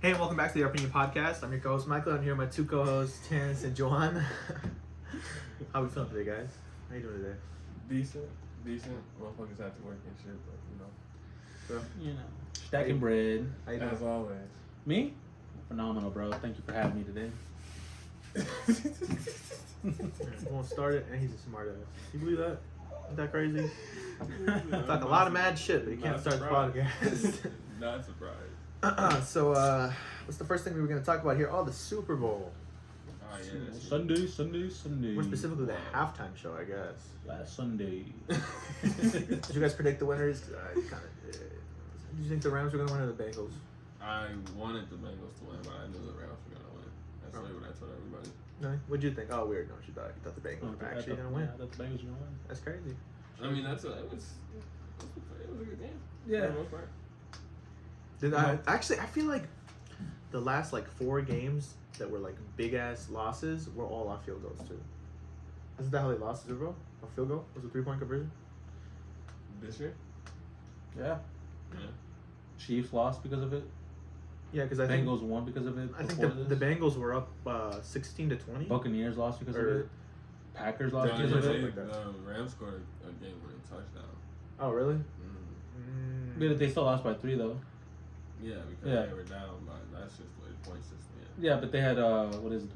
Hey, and welcome back to the Opinion Podcast. I'm your co-host Michael. I'm here with my two co-hosts Terence and Jhoan. How we feeling today, guys? How you doing today? Decent. Motherfuckers have to work and shit, but Stacking bread. How you as doing? always. Me? Phenomenal, bro. Thank you for having me today. Won't start it, and he's a smart ass. You believe that? Isn't that crazy? Talk a lot of mad shit, but you can't start the podcast. Not surprised. So, what's the first thing we were going to talk about here? Oh, the Super Bowl. Oh yeah. Sunday. More specifically, the halftime show, I guess. Last Sunday. Did you guys predict the winners? I kind of did. Did you think the Rams were going to win or the Bengals? I wanted the Bengals to win, but I knew the Rams were gonna win. That's really what I told everybody. No? What'd you think? Oh, weird. No, you thought the Bengals were actually going to win. Yeah, I thought the Bengals were going to win. That's crazy. I mean, it was a good game. Yeah. For the most part. I feel like the last like 4 games that were like big ass losses were all on field goals too. Isn't that how they lost the Super Bowl? A field goal? Was a 3-point conversion? This year? Yeah. Yeah. Chiefs lost because of it. Yeah, because I think Bengals won because of it. I think before the this. Bengals were up 16-20. Buccaneers lost because of Or- it. Packers lost The because of it. Rams scored a game-winning touchdown. Oh really? Mm. But they still lost by 3 though. Yeah, because they were down, but that's just the way the point system is. Yeah, but they had the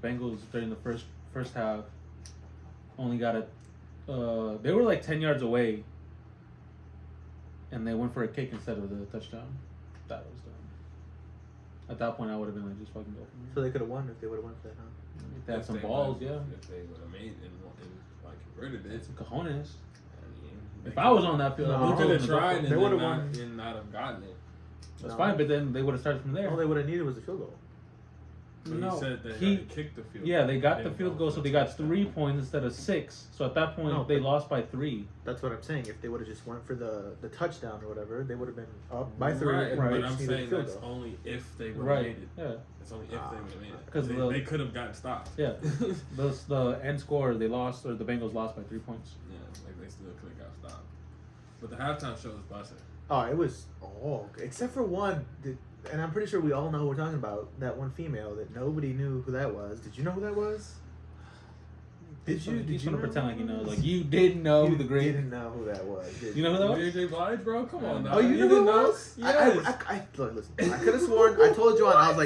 Bengals during the first half only got it. They were like 10 yards away, and they went for a kick instead of the touchdown. That was dumb. At that point, I would have been like, just fucking go from So they could have won if they would have won for that, huh? If they had some If balls, they yeah. If they would have made and like converted it, Some cojones. I mean, If I was on that field, No. I you would could have have tried and They then would've not, won. and not have gotten it. That's No. fine, but then they would have started from there. All they would have needed was a field goal. But No, he said they he- had kicked the field. Yeah, they got They the didn't field go goal, for so the they got touchdown. 3 points instead of 6. So at that point, No, they but- lost by 3. That's what I'm saying. If they would have just went for the touchdown or whatever, they would have been up by 3. Right, and but they I'm just needed a saying field that's goal. only if they would have Right. made it. Yeah. It's only if they would have made it. 'Cause They could have gotten stopped. Yeah. The end score, they lost, or the Bengals lost by 3 points. Yeah, like they still could have got stopped. But the halftime show was busting. Oh, it was except for one, and I'm pretty sure we all know who we're talking about. That one female that nobody knew who that was. Did you know who that was? Did you? Did He's you gonna know pretend who like you that know, was? like you didn't know You the great. didn't know who that was. Did You know who that was? Mary J. Blige, bro? Come on now. Oh, you knew who didn't it know? was? Yes. Look, listen. I could have sworn. I told Jhoan. I was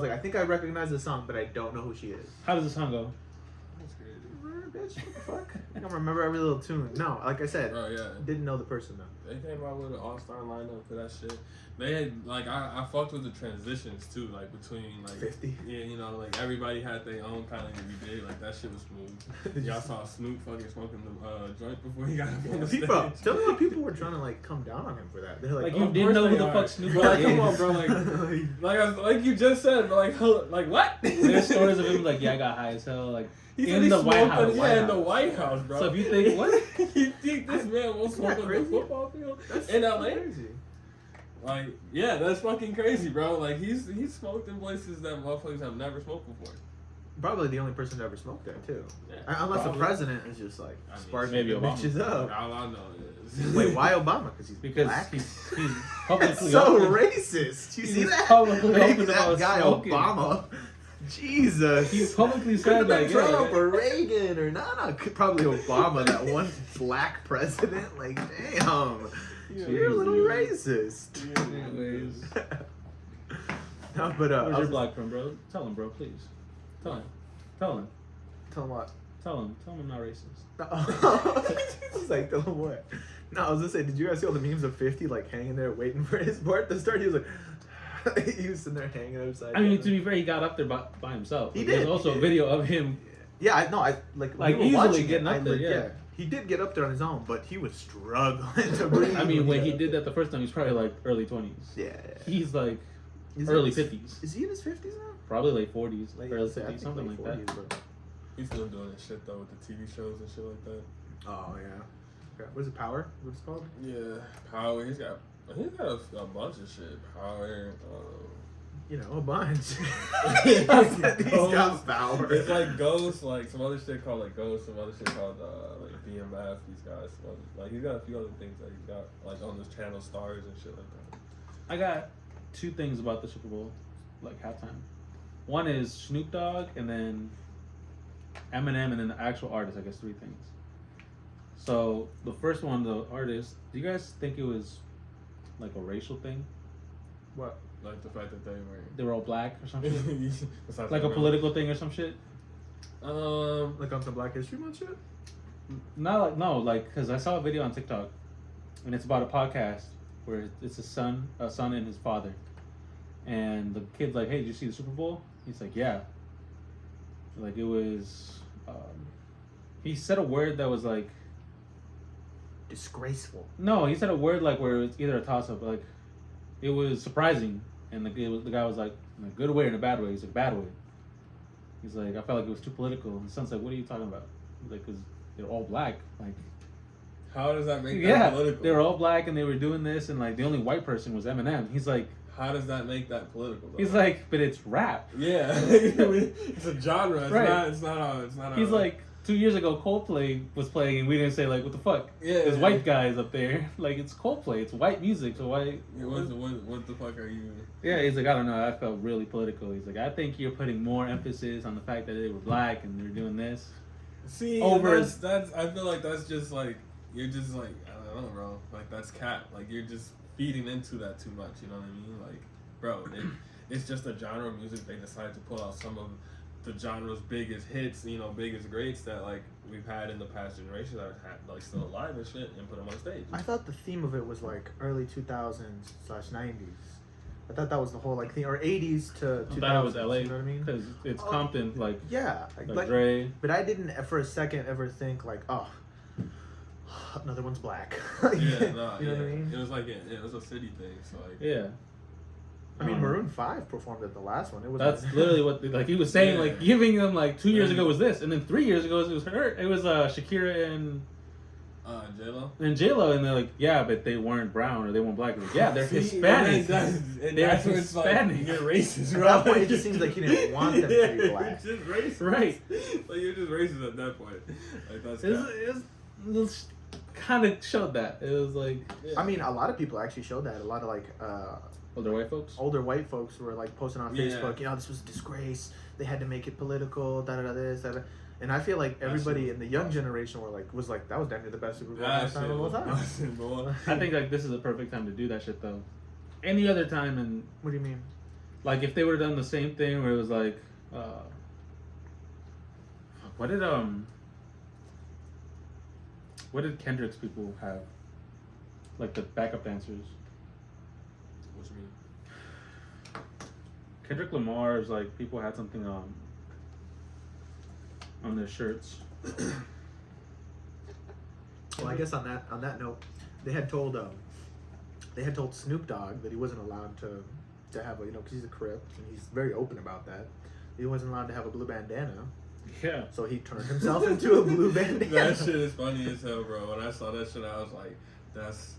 like, I think I recognize the song, but I don't know who she is. How does the song go? That's crazy. Bitch, what the fuck? I don't remember every little tune. No, like I said, Bro, yeah. didn't know the person though. They came out with an all-star lineup for that shit. They had, like, I fucked with the transitions, too, like, between, like... 50. Yeah, you know, like, everybody had their own kind of every day. Like, that shit was smooth. Y'all saw Snoop fucking smoking the joint before he got up on the stage. People, tell me what people were trying to, like, come down on him for that. They're like, Like, you of didn't course know who they the are. fuck Snoop Bro, Dogg come is. on, bro, like you just said, but like what? There's stories of him like, yeah, I got high as hell, like He said in he the White smoked House. Yeah, in the White House, bro. So if you think what? You think this man will smoke that on crazy? the football field That's in LA? crazy. Like, yeah, that's fucking crazy, bro. Like, he's smoked in places that motherfuckers have never smoked before. Probably the only person to ever smoked there too. Yeah, Unless probably. the president is just like I mean, sparking maybe the Obama. bitches up. All I know is Wait, why Obama? Because he's Because black. he's That's publicly so open. racist. You He's see that? publicly Make open that about guy smoking. Obama. Jesus. He publicly Could said have been like, Trump yeah, or Reagan or probably Obama, that one black president. Like, damn, you're a little racist. Anyways, No, but where's your black friend, bro? Tell him, bro, please. Tell him. Tell him what? Tell him I'm not racist. It's like, tell him what? No, I was gonna say, did you guys see all the memes of 50 like hanging there waiting for his part to start? He was like, he was sitting there hanging upside I mean, down. to be fair, he got up there by himself. He Like, did. There's also a video of him. Yeah, I like Like, we were easily watching getting it, up there, yeah. He did get up there on his own, but he was struggling to breathe. I mean, when he did that the first time, he's probably like early 20s. Yeah. He's like Is early he in 50s. Is he in his 50s now? Probably late 40s, Late- early I 50s, think something late like that. 40s, bro. he's still doing his shit though with the TV shows and shit like that. Oh yeah. Okay. What is it? Power? What's it called? Yeah, Power. He's got a bunch of shit. Power. You know, a bunch. He's got power. It's like Ghost, like some other shit called like Ghost, some other shit called like BMF. He's got some other, like he's got a few other things that he's got like on this channel Stars and shit like that. I got 2 things about the Super Bowl. like halftime. One is Snoop Dogg, and then Eminem, and then the actual artist. I guess 3 things. So the first one, the artist. Do you guys think it was like a racial thing? What? Like the fact that They were all black or something. Besides Like a political thing or some shit. Like on some Black History Month shit? Like because I saw a video on TikTok, and it's about a podcast where it's a son and his father, and the kid's like, "Hey, did you see the Super Bowl?" He's like, "Yeah." Like it was, he said a word that was like disgraceful. No, he said a word like where it's either a toss up, like it was surprising, and the guy was like, in a good way or in a bad way. He's like, bad way. He's like, I felt like it was too political. And the son's like, what are you talking about? He's like, because they're all black. Like, how does that make that political? They were all black and they were doing this, and like the only white person was Eminem. He's like, how does that make that political though? He's like, but it's rap. Yeah. It's a genre. It's right. It's not He's like, 2 years ago Coldplay was playing and we didn't say like, what the fuck? Yeah. There's white guys up there. Like, it's Coldplay. It's white music. So why? Yeah, what the fuck are you? Yeah, he's like, I don't know. I felt really political. He's like, I think you're putting more emphasis on the fact that they were black and they're doing this. See, over that's I feel like that's just like, you're just like, I don't know, bro. Like, that's cap. Like, you're just feeding into that too much. You know what I mean? Like, bro, it's just a genre of music. They decided to pull out some of the genre's biggest hits, you know, biggest greats that like we've had in the past generation that are like still alive and shit, and put them on stage. I thought the theme of it was like early 2000s/90s. I thought that was the whole like thing, or 80s to 2000s. I thought it was LA, you know what I mean? Because it's Compton, like yeah, like Dre. But I didn't for a second ever think like, oh, another one's black. Yeah, no, you know what I mean? It was like it was a city thing, so like Yeah. I mean, Maroon 5 performed at the last one. It was that's literally what like he was saying. Yeah. Like giving them like 2 years ago was this, and then 3 years ago it was her. It was Shakira and J-Lo. And J-Lo, and they're like, yeah, but they weren't brown or they weren't black. Like, yeah, they're Hispanic. That's where it's like, you get racist, at bro. that point, it just seems like he didn't want them to be black. You're just racist. Right. Like, you're just racist at that point. Like, that's It kind of showed that. It was like... Yeah. I mean, a lot of people actually showed that. A lot of, like... older white folks? Older white folks were, like, posting on Facebook, you know, this was a disgrace. They had to make it political, da-da-da this, da-da. And I feel like everybody in the young generation was like, that was damn near the best Super Bowl halftime of all time. I think, like, this is the perfect time to do that shit, though. Any other time, and... What do you mean? Like, if they would have done the same thing where it was like... What did Kendrick's people have? Like, the backup dancers. What you mean? Kendrick Lamar's, like, people had something on their shirts. Well, I guess on that note, they had told Snoop Dogg that he wasn't allowed to have a, you know, because he's a Crip and he's very open about that. He wasn't allowed to have a blue bandana. Yeah. So he turned himself into a blue bandana. That shit is funny as hell, bro. When I saw that shit, I was like, that's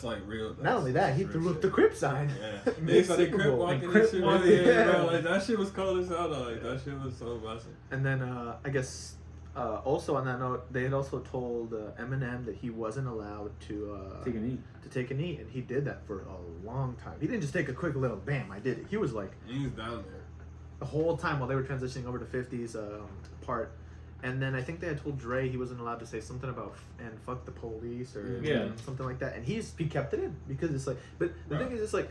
like real. That's, not only that, he threw up the Crip sign. Yeah. They saw the Crip walking and shit. Yeah. Bro. Like, that shit was cold as hell, though. Like, that shit was so massive. And then I guess also on that note, they had also told Eminem that he wasn't allowed to take a knee, and he did that for a long time. He didn't just take a quick little bam, I did it. He was like, he was down there the whole time while they were transitioning over to 50's part. And then I think they had told Dre he wasn't allowed to say something about and fuck the police or something like that. And he kept it in because it's like, but the thing is, it's like,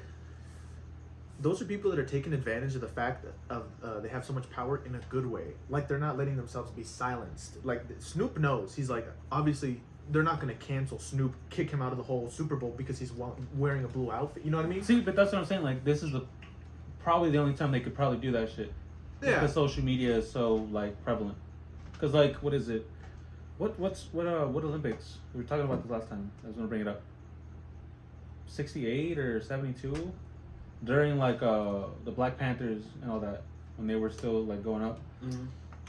those are people that are taking advantage of the fact that they have so much power in a good way. Like, they're not letting themselves be silenced. Like, Snoop knows. He's like, obviously, they're not going to cancel Snoop, kick him out of the whole Super Bowl because he's wearing a blue outfit. You know what I mean? See, but that's what I'm saying. Like, this is probably the only time they could probably do that shit. Yeah. Because social media is so, like, prevalent. Because, like, what is it? What Olympics? We were talking about this last time. I was going to bring it up. 68 or 72? During, like, the Black Panthers and all that. When they were still, like, going up. Mm-hmm.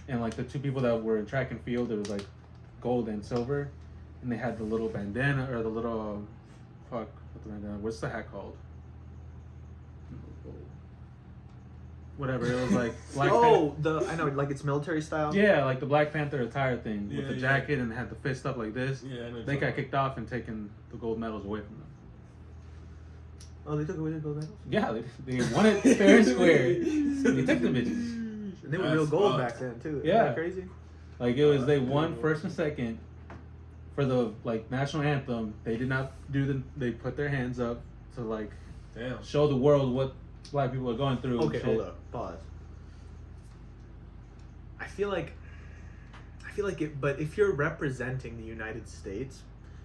And, like, the two people that were in track and field, it was, like, gold and silver. And they had the little bandana, or the little, what's the hat called? Whatever, it was like Black I know, like it's military style. Yeah, like the Black Panther attire thing with the jacket and had the fist up like this. Yeah, I know. They got kicked off and taken the gold medals away from them. Oh, they took away the gold medals? Yeah, they won it fair and square. They took the bitches. And they were That's real gold fucked. back then too. Isn't Yeah. that crazy? Like it was, they won first and second for the like national anthem. They did not do they put their hands up to like Damn. show the world what black people are going through. and Okay, shit. hold up. Pause. I feel like but if you're representing the United States,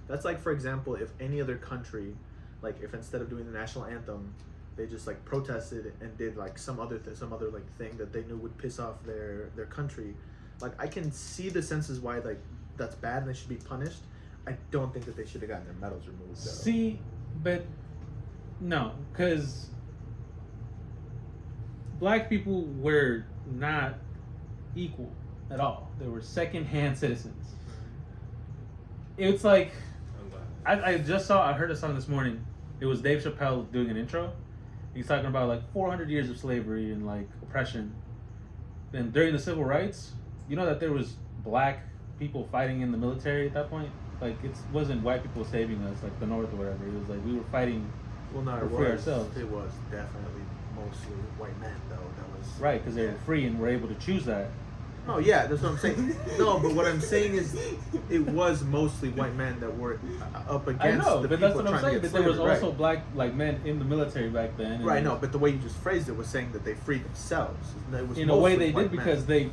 that's like, for example, if any other country, like if instead of doing the national anthem, they just like protested and did like some other like thing that they knew would piss off their country, like I can see the senses why like that's bad and they should be punished. I don't think that they should have gotten their medals removed. Though. See, but no, because black people were not equal at all. They were second-hand citizens. It's like I'm glad. I heard a song this morning. It was Dave Chappelle doing an intro. He's talking about like 400 years of slavery and like oppression. And during the civil rights, you know that there was black people fighting in the military at that point. Like it wasn't white people saving us, like the North or whatever. It was like we were fighting. Well, no, We're it free was. ourselves. It was definitely mostly white men, though. That was Right, because they were free and were able to choose that. Oh yeah, that's what I'm saying. No, but what I'm saying is, it was mostly white men that were up against I know, the but people that's what I'm trying to saying. get But there was slavery, also right. black like men in the military back then. and- Right, no, but the way you just phrased it was saying that they freed themselves. It was in a way mostly they white did men. because they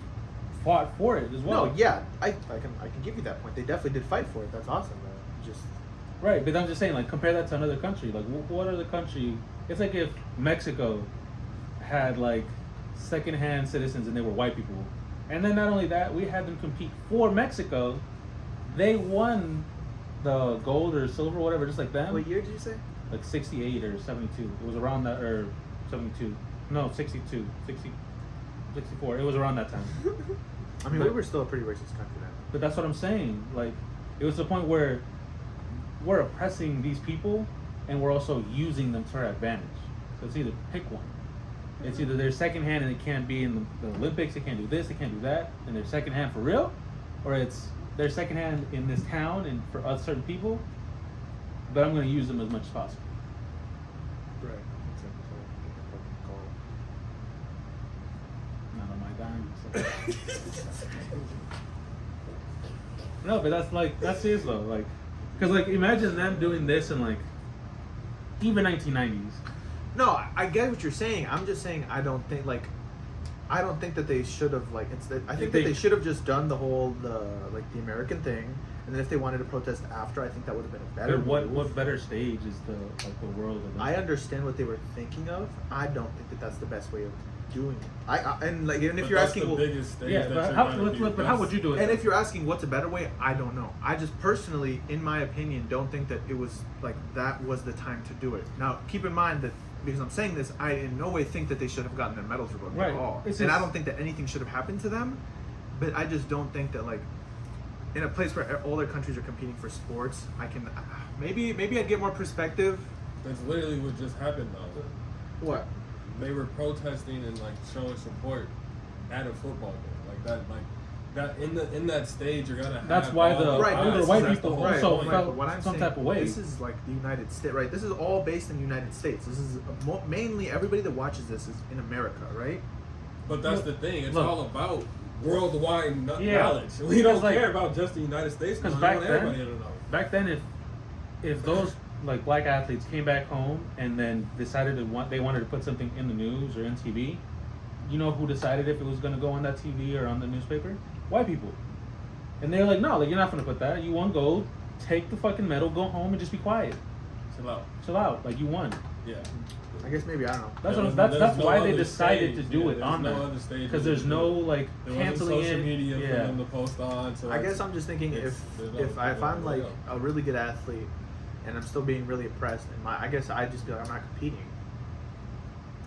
fought for it as well. No, yeah, I can give you that point. They definitely did fight for it. That's awesome. Though. Just Right, but I'm just saying, like, compare that to another country. Like, what other country? It's like if Mexico had like second-hand citizens and they were white people, and then not only that, we had them compete for Mexico. They won the gold or silver, or whatever, just like them. what year did you say? Like 68 or 72. It was around that, or 72. No, 62, 60, 64. It was around that time. I mean, But- we were still a pretty racist country then. But that's what I'm saying. Like, it was the point where we're oppressing these people and we're also using them to our advantage. So it's either pick one. It's either they're secondhand and they can't be in the Olympics, they can't do this, they can't do that, and they're secondhand for real, or it's they're secondhand in this town and for other certain people, but I'm going to use them as much as possible. Right. Not on my dime. So. No, but that's it though. Like, because like imagine them doing this in like even 1990s. No, I get what you're saying. I'm just saying I don't think that they should have like instead. I think that they should have just done the the American thing, and then if they wanted to protest after, I think that would have been a better. But move. what better stage is the world? Of I understand what they were thinking of. I don't think that that's the best way of doing it. And if But you're that's asking, the well, biggest stage Yeah, that but you're how, gonna be but how would you do it? and if you're asking what's a better way, I don't know. I just personally, in my opinion, don't think that it was like that was the time to do it. Now, keep in mind that because I'm saying this, I in no way think that they should have gotten their medals revoked Right. at all. It's And I just- don't think that anything should have happened to them. But I just don't think that like in a place where all their countries are competing for sports, I can maybe I'd get more perspective. That's literally what just happened though. What? They were protesting and like showing support at a football game, like that in that stage you're gonna have. That's why all the Right, older that's white the people whole also point. felt but what I'm some saying, type of way. This is like the United States, right? This is all based in the United States. This is mainly everybody that watches this is in America, right? But that's the thing. It's Look. all about worldwide Yeah. knowledge. We don't Because, like- care about just the United States. Because We back want then, everybody to know. back then, if those like black athletes came back home and then decided they wanted to put something in the news or in TV, you know who decided if it was going to go on that TV or on the newspaper? White people. And they're like, no, like you're not going to put that. You won gold. Take the fucking medal. Go home and just be quiet. Chill out. Chill out. Like you won. Yeah. I guess maybe I don't know. That's Yeah, what, there's that's no why they other decided stage. to do Yeah, it there's on no that. other stage Because to there's do no it. like There wasn't canceling social it. media for Yeah. them to post on. So I guess I'm just thinking there's no- if I'm like a really good athlete and I'm still being really oppressed, and I guess I'd just be like I'm not competing.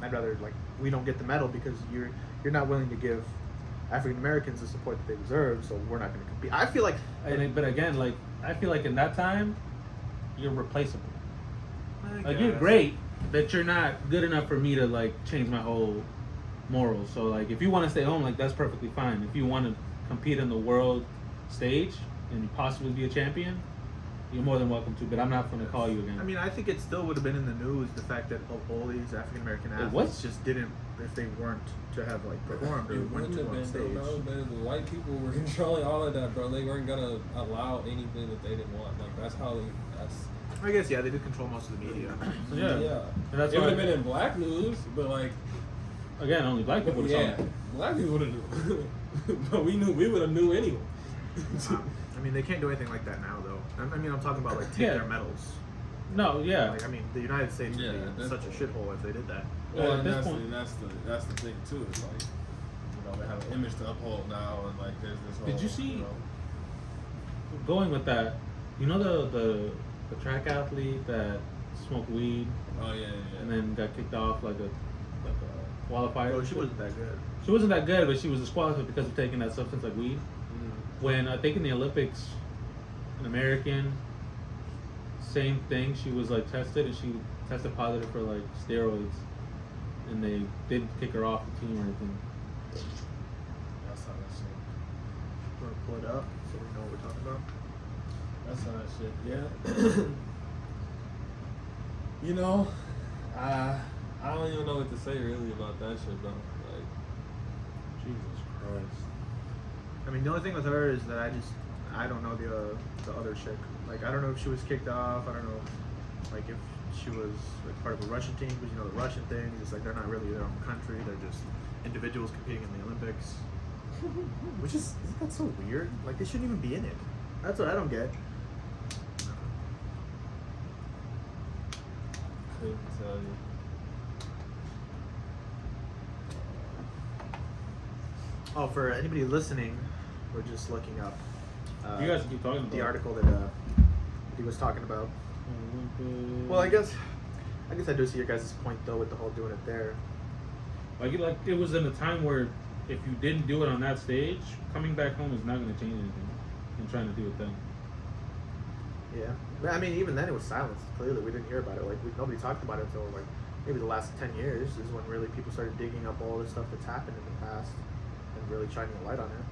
I'd rather like we don't get the medal because you're not willing to give African Americans the support that they deserve, so we're not going to compete. I feel like, But again, like I feel like in that time, you're replaceable. I Like you're guess. great, but you're not good enough for me to like change my whole morals. So like if you want to stay home, like that's perfectly fine. If you want to compete in the world stage and possibly be a champion, you're more than welcome to. But I'm not going to call you again. I mean, I think it still would have been in the news the fact that all these African American It athletes was? just didn't, if they weren't to have like performed or It went wouldn't to have on been, stage. bro. No, the white people were controlling all of that, bro. They weren't gonna allow anything that they didn't want. Like that's how. That's I guess yeah, they did control most of the media. So, yeah. yeah. And that's It would why, have been in black news, but like again, only black people would yeah, saw it. black people would have knew. But we would have knew anyway. I mean, they can't do anything like that now, though. I mean, I'm talking about like take Yeah. their medals. No, yeah. Like, I mean, the United States would Yeah, be at this such a point. shithole if they did that. Well, at and this that's, point- that's the thing too. It's like they have an image to uphold now, and like there's this whole. Did you see- know, Going with that, you know the track athlete that smoked weed oh yeah. and then got kicked off like a qualifier. Oh, she wasn't that good. She wasn't that good, but she was disqualified because of taking that substance like weed. When I think in the Olympics, an American, same thing. She was like tested, and she tested positive for like steroids, and they didn't kick her off the team or anything. That's how that shit. Want to pull it up so we know what we're talking about? That's how that shit. Yeah. You know, I don't even know what to say really about that shit, bro. Like, Jesus Christ. I mean, the only thing with her is that I don't know the other chick. Like, I don't know if she was kicked off. I don't know, like, if she was like part of a Russian team, because you know the Russian thing is like they're not really their own country. They're just individuals competing in the Olympics. Which isn't that so weird? Like, they shouldn't even be in it. That's what I don't get. couldn't tell you. Oh, for anybody listening, we're just looking up You guys keep talking about the it. article that he was talking about. Well, I guess I do see your guys' point though with the whole doing it there. like it was in a time where if you didn't do it on that stage, coming back home is not going to change anything. And trying to do it then. Yeah, but I mean, even then it was silenced. Clearly, we didn't hear about it. Like, nobody talked about it until like maybe the last 10 years is when really people started digging up all the stuff that's happened in the past and really shining a light on it.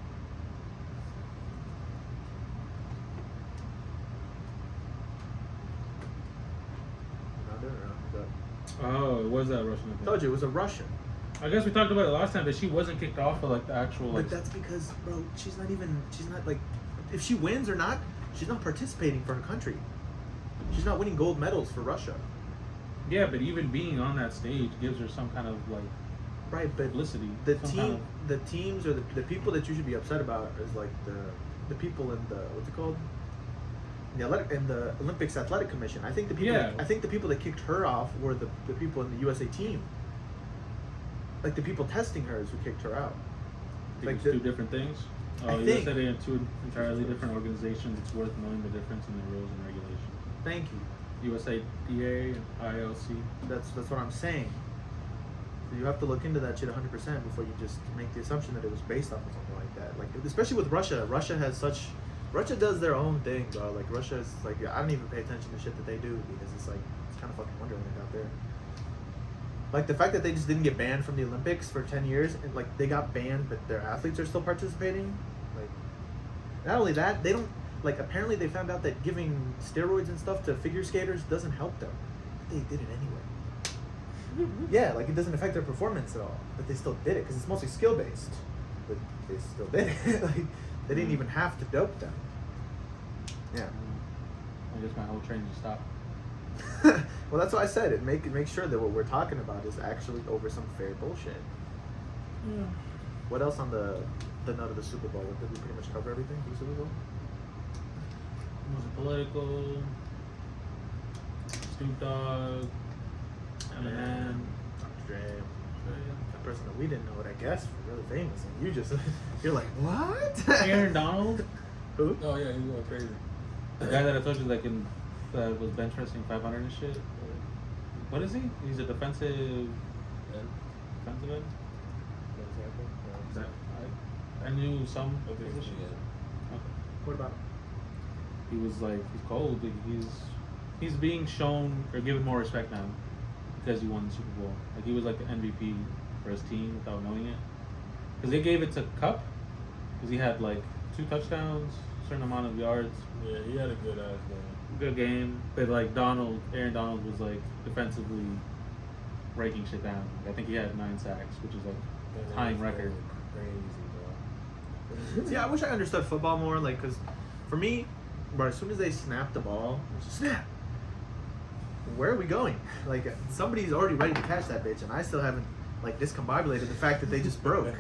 Not doing it, but Oh, it was that Russian event. I told you it was a Russian. I guess we talked about it last time that she wasn't kicked off for like the actual like. But that's because, bro, she's not like, if she wins or not, she's not participating for her country. She's not winning gold medals for Russia. Yeah, but even being on that stage gives her some kind of like Right, but publicity. the some team, kind the teams or the people that you should be upset about is like the people in the, what's it called? In the Olympics Athletic Commission. I think the people Yeah. I think the people that kicked her off were the people in the USA team. Like the people testing her is who kicked her out. I think like it's the- two different things. I Oh, you think- said they are two entirely different organizations. It's worth knowing the difference in the rules and regulations. Thank you. USADA and ILC. That's what I'm saying. So you have to look into that shit 100% before you just make the assumption that it was based off of something like that. Like, especially with Russia. Russia does their own thing, bro. Like, Russia is like, I don't even pay attention to shit that they do because it's like, it's kind of fucking Wonderland out there. Like, the fact that they just didn't get banned from the Olympics for 10 years and like they got banned but their athletes are still participating. Like, not only that, they don't, like, apparently they found out that giving steroids and stuff to figure skaters doesn't help them. But they did it anyway. Yeah, like, it doesn't affect their performance at all. But they still did it because it's mostly skill based. But they still did it. Like, they didn't even have to dope them. Yeah. I guess my whole train just stopped. Well, that's why I said it. Make sure that what we're talking about is actually over some fair bullshit. Yeah. What else on the nut of the Super Bowl? Did we pretty much cover everything for the Super Bowl? Was it political? Snoop Dogg, Eminem, Dr. Dre. A person that we didn't know, I guess, really famous, and you just you're like, what? Aaron Donald, Who? Oh yeah, he's going crazy. the guy that I told you that was bench pressing 500 and shit. What is he? He's a defensive end. Is that, I knew some position. Okay. What about him? He was like, he's cold. Like, he's being shown or given more respect now because he won the Super Bowl. Like, he was like the MVP for his team without knowing it. Because they gave it to Cup because he had like 2 touchdowns, certain amount of yards. Yeah, he had a good ass game. Good game, but like Aaron Donald was like defensively breaking shit down. I think he had 9 sacks, which is like tying record. Crazy, bro. See, I wish I understood football more, like, cause for me, bro, as soon as they snap the ball, it's just, snap. Where are we going? Like, somebody's already ready to catch that bitch, and I still haven't like discombobulated the fact that they just broke.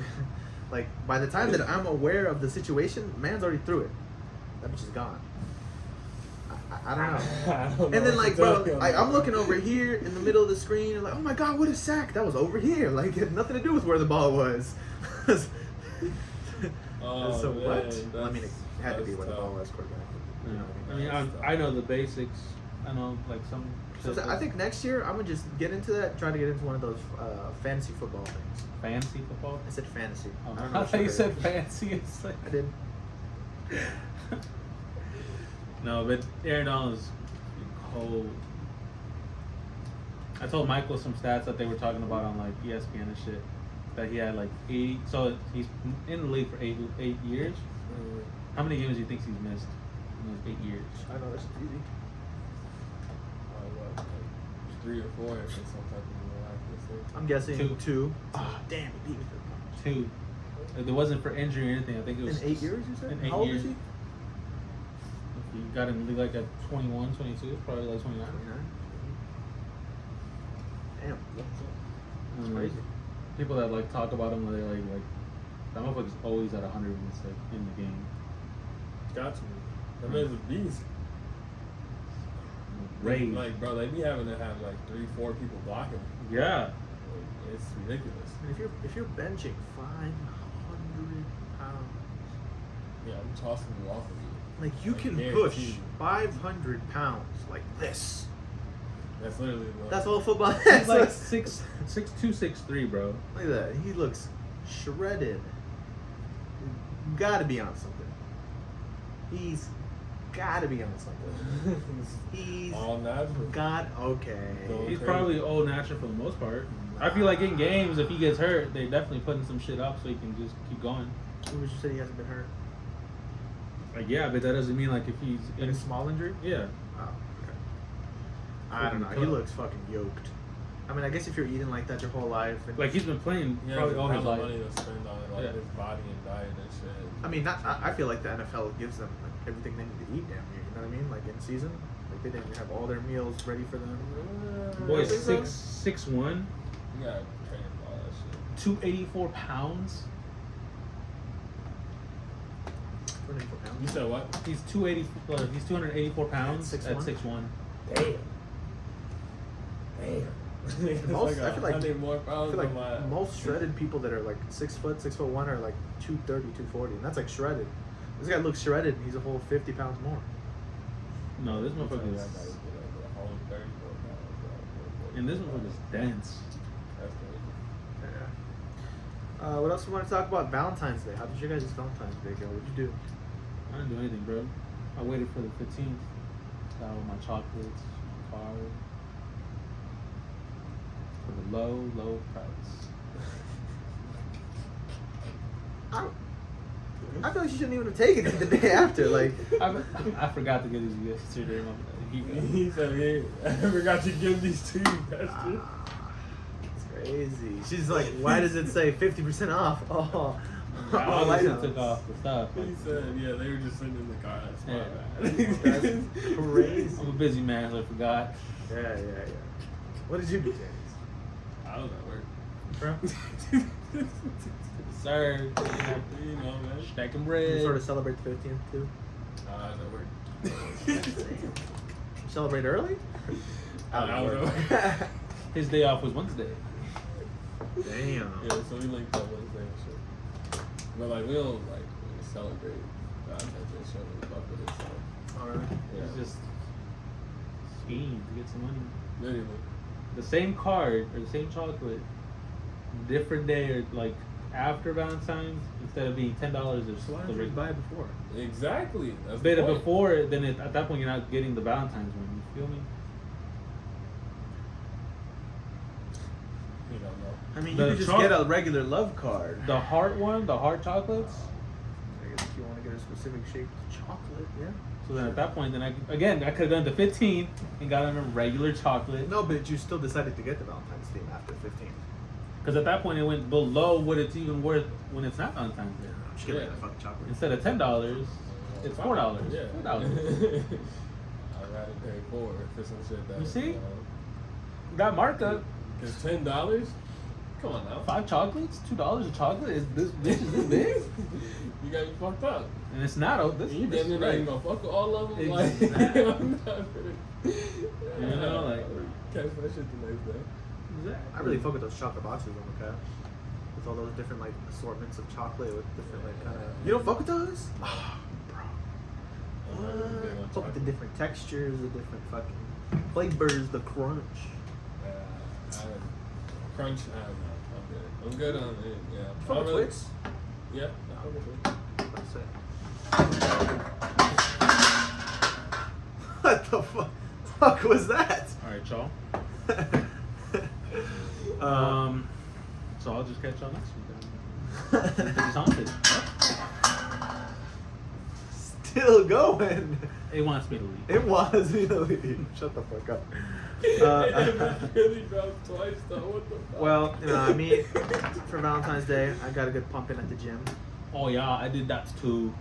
Like, by the time that I'm aware of the situation, man's already through it. That bitch is gone. I don't know. I don't know And then, what like, to tell bro, you on I'm that. looking over here in the middle of the screen, and like, oh my god, what a sack! That was over here. Like, it had nothing to do with where the ball was. Oh, So man, what? that's- I mean, it had to be that's where the ball tough. was, quarterback. You You know, know I mean, That's tough. I know the basics. I know like some. So I think next year I'm gonna just get into that. Try to get into one of those fantasy football things. fancy football. I said fantasy. Oh, I don't I know. thought you what said sugar fancy. It's like is. I did. no, but Aaron Donald is cold. I told Michael some stats that they were talking about on like ESPN and shit. That he had like 80. So he's in the league for 8 years. How many games do you think he's missed in those 8 years? I know that's easy. What, like 3 or 4 if it's some type of miraculous. I'm guessing 2. 2. Ah, damn, he beat me to 2. If it wasn't for injury or anything, I think it the was punch. In 8 years, you said? in 8 How old years. is he? If he got in the league like at 21, 22, it's probably like 29. 29. Damn, that's And, like, crazy. people that like talk about him, they're like that motherfucker's always at 100 when it's like in the game. Got to. That man's a beast. Rage. Like, bro, they be having to have like 3-4 people block him. Yeah. Like, it's ridiculous. And if you're benching 500 pounds, Yeah, I'm tossing you off of you. like you Like, can guaranteed. push 500 pounds like this. That's literally the That's all football. He's That's like 6'2", 6'3", bro. Look at that. He looks shredded. Gotta be on something. He's gotta be on something. He's all natural. okay. Go He's crazy. probably all natural for the most part. I feel like in games, if he gets hurt, they're definitely putting some shit up so he can just keep going. Who was you said he hasn't been hurt? Like, yeah, but that doesn't mean like if he's In a small injury? yeah. Oh, okay. I don't know. He looks fucking yoked. I mean, I guess if you're eating like that your whole life, and Like he's been playing He probably has all a his ton of life. money to spend on it, like Yeah. his body and diet and shit. I mean, I feel like the NFL gives them like everything they need to eat damn near. You know what I mean? Like in season, like they didn't have all their meals ready for them. Boy's I think 6'1", You gotta train for all that shit. 284 pounds. 24 pounds. You said what? He's 280. He's 284 pounds At at 6'1"? 6'1". Damn. It's Most- like I feel like- 100 more I pounds feel like than my. most shredded people that are like 6 foot, 6'1" are like 230, 240, and that's like shredded. This guy looks shredded, and he's a whole 50 pounds more. No, this That guy motherfucker would is. be like a whole 34 pounds, bro. And this motherfucker's dense. That's crazy. Yeah. What else we want to talk about? Valentine's Day. How did you guys' Valentine's Day go? What'd you do? I didn't do anything, bro. I waited for the 15th. Got all my chocolates, card. For the low, low price. I feel like you shouldn't even have taken it the day after. Like, I forgot to get these yesterday. He said, "Hey, I forgot to give these to you, bastard." it's crazy. She's like, why does it say 50% off? Oh, I all obviously items. took off the stuff. He said, "Yeah, they were just sitting in the car. That's my Yeah. bad." That's crazy. I'm a busy man, so I forgot. Yeah. What did you do, James? I was at work. Bro? Sir, You know, man. stacking You bread. sort of celebrate the 15th too? I was at work. You celebrate early? I was at work. His day off was Wednesday. Damn. Yeah, so we linked up Wednesday and shit. But like we don't like really celebrate Valentine's Day show and fuck with it. So Alright. yeah, It's just scheme to get some money. literally. The same card or the same chocolate, different day or like after Valentine's, instead of being $10, there's So why the did you rate. buy it before? Exactly. That's the But point. before, then at that point you're not getting the Valentine's one. You feel me? You don't know. I mean, The you could just choc- get a regular love card. The heart one, the heart chocolates. I guess if you want to get a specific shaped chocolate, yeah. So then at that point, then I could have gone to 15 and gotten a regular chocolate. No, but you still decided to get the Valentine's theme after 15. Because at that point, it went below what it's even worth when it's not Valentine's Day. I'm just getting a fucking chocolate. Instead of $10, it's $4. Yeah. $4. I'd rather pay $4 for some shit that. You see? That markup. Cause $10. Come on now. 5 chocolates, $2 a chocolate. Is this bitch is this big? You got me fucked up. And it's not. Oh, this. You this damn near is not right. even gonna fuck with all of them. Exactly. Like, I'm not gonna. You know, like. Catch that shit the next day. I really fuck with those chocolate boxes on the cap. With all those different like assortments of chocolate with different like kind of. You don't fuck with those? Oh, bro. What? Fuck with the different textures, the different fucking flavors, the crunch. Crunch. I'm good on it. Yeah. You fuck with Twix? Yeah. I fuck with Twix. What's that? What the fuck was that? All right, y'all. So I'll just catch y'all next week. It's haunted. Still going. It wants me to leave. It was really. Shut the fuck up. It really dropped twice though. What the fuck? Well, you know, I mean, for Valentine's Day, I got a good pump in at the gym. Oh yeah, I did that too.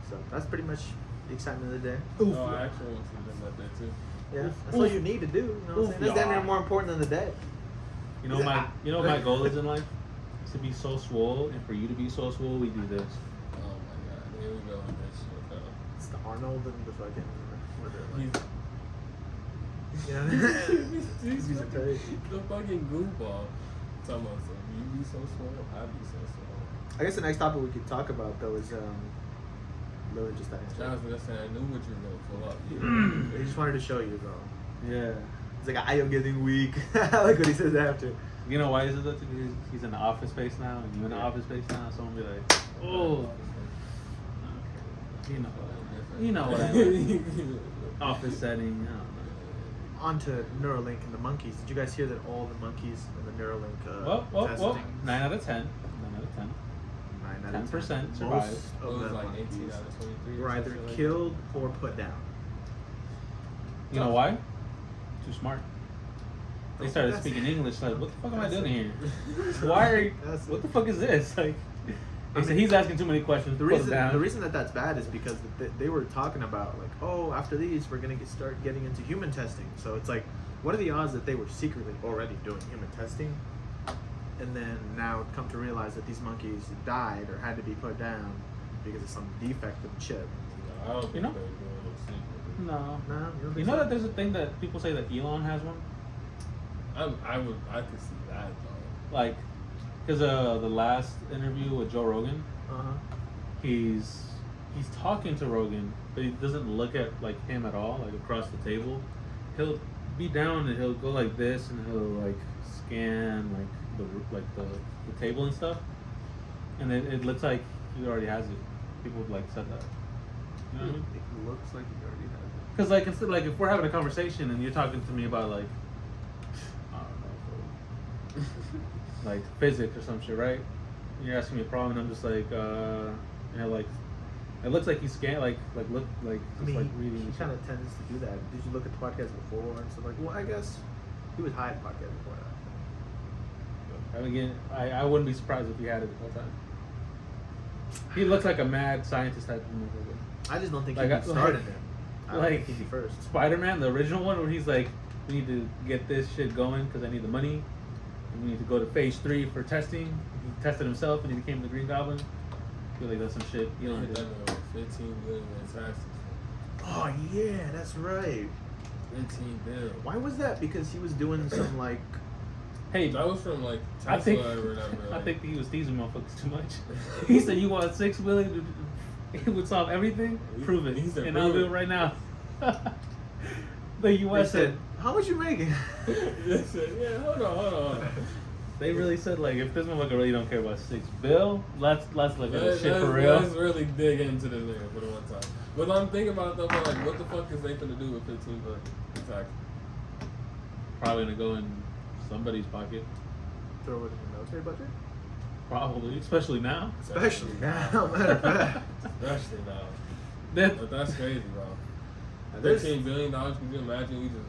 So that's pretty much the excitement of the day. No, I actually went to the gym that day too. Yeah, that's what you need to do. You know what I'm saying? That's damn near more important than the day. You know my my goal is in life? Is to be so swole, and for you to be so swole, we do this. Oh my god, here we go with this shit though. It's the Arnold and the fucking. He's the fucking goofball. Talking about some, you be so swole, I be so swole. I guess the next topic we could talk about though is literally just that. I was gonna say I knew what you were gonna pull up. I just wanted to show you, bro. Yeah. It's like I am getting weak. I like what he says after. You know why is it that he's in the office space now, and you in the office space now? Someone be like, oh, you know what I mean. Office setting. I don't know. On to Neuralink and the monkeys. Did you guys hear that all the monkeys in the Neuralink testing? 9 out of 10. 9 out of 10. 9 out of 10. 10% survive. Most It of was the like monkeys 18 out of 23. were either killed or put down. You know why? Too smart. They started That's- speaking English. Like, what the fuck am I that's doing it. here? Why are you, That's what it. the fuck is this? Like, I mean, he's asking too many questions. The Put him reason down. that's bad is because they were talking about like, oh, after these we're gonna start getting into human testing. So it's like, what are the odds that they were secretly already doing human testing, and then now come to realize that these monkeys died or had to be put down because of some defect of chip? I don't think You know? they're doing it secretly. No. No, you don't You think know so? that there's a thing that people say that Elon has one? I could see that though. Like, because the last interview with Joe Rogan, Uh-huh. he's talking to Rogan, but he doesn't look at like him at all, like across the table. He'll be down and he'll go like this and he'll like scan like the table and stuff, and it looks like he already has it. People like said that. You know what I mean? It looks like he already has it. Because like instead, like if we're having a conversation and you're talking to me about like I don't know, like physics or some shit, right? And you're asking me a problem, and I'm just like, like it looks like he's scan like look like I just mean, like reading. he and kind shit. of tends to do that. Did you look at the podcast before and stuff like? Well, I guess he was high at the podcast before that. And again, I wouldn't be surprised if he had it the whole time. He looks like a mad scientist type of motherfucker. I just don't think Like, he I- started like- him. I don't like think he'd be first. Spider-Man, the original one, where he's like, we need to get this shit going because I need the money. And we need to go to phase 3 for testing. He tested himself and he became the Green Goblin. I feel like that's some shit. You know, Elon that did. man was 15 billion in taxes. Oh yeah, that's right. 15 billion. Why was that? Because he was doing some like. Hey, That was from like Tesla I think or whatever. I like- think he was teasing motherfuckers too much. He said, "You want $6 billion? It would solve everything. Prove it, He said, and I'll "Prove do it." it right now." The They U.S. said, "How much you making?" They said, yeah, hold on. They really said like, if this motherfucker really don't care about $6 billion, let's look at this shit for real. Let's really dig into this nigga for the one time. But I'm thinking about it though, but like, what the fuck is they gonna do with 15 billion in tax? Probably gonna go in somebody's pocket. Throw it in the military budget. Probably, especially now. Especially now, matter of fact. Especially now. That, But that's crazy, bro. There's- $15 billion, can you imagine? We just,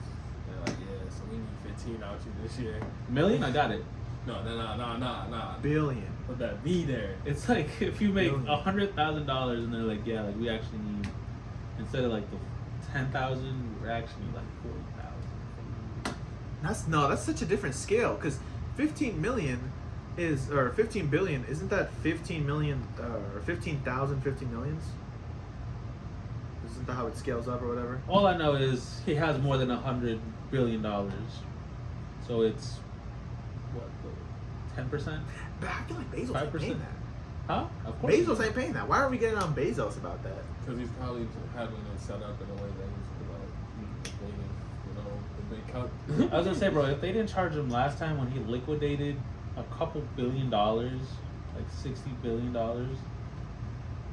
they're like, yeah, so we need 15 out you this year. million, I got it. No. Billion. Put that B there. It's like if you make Billion. $100,000 and they're like, yeah, like we actually need, instead of like the 10,000, we're actually like 40,000. That's such a different scale because 15 million is or 15 billion isn't that 15 million or 15,000 15 millions? Isn't that how it scales up or whatever? All I know is he has more than $100 billion, so it's what 10%? But I feel like Bezos ain't 5%? paying that. Huh? Of course. Bezos ain't paying that. Why are we getting on Bezos about that? Because he's probably having it set up in a way that he's, the big cut. I was gonna say, bro, if they didn't charge him last time when he liquidated a couple $1 billion, like $60 billion or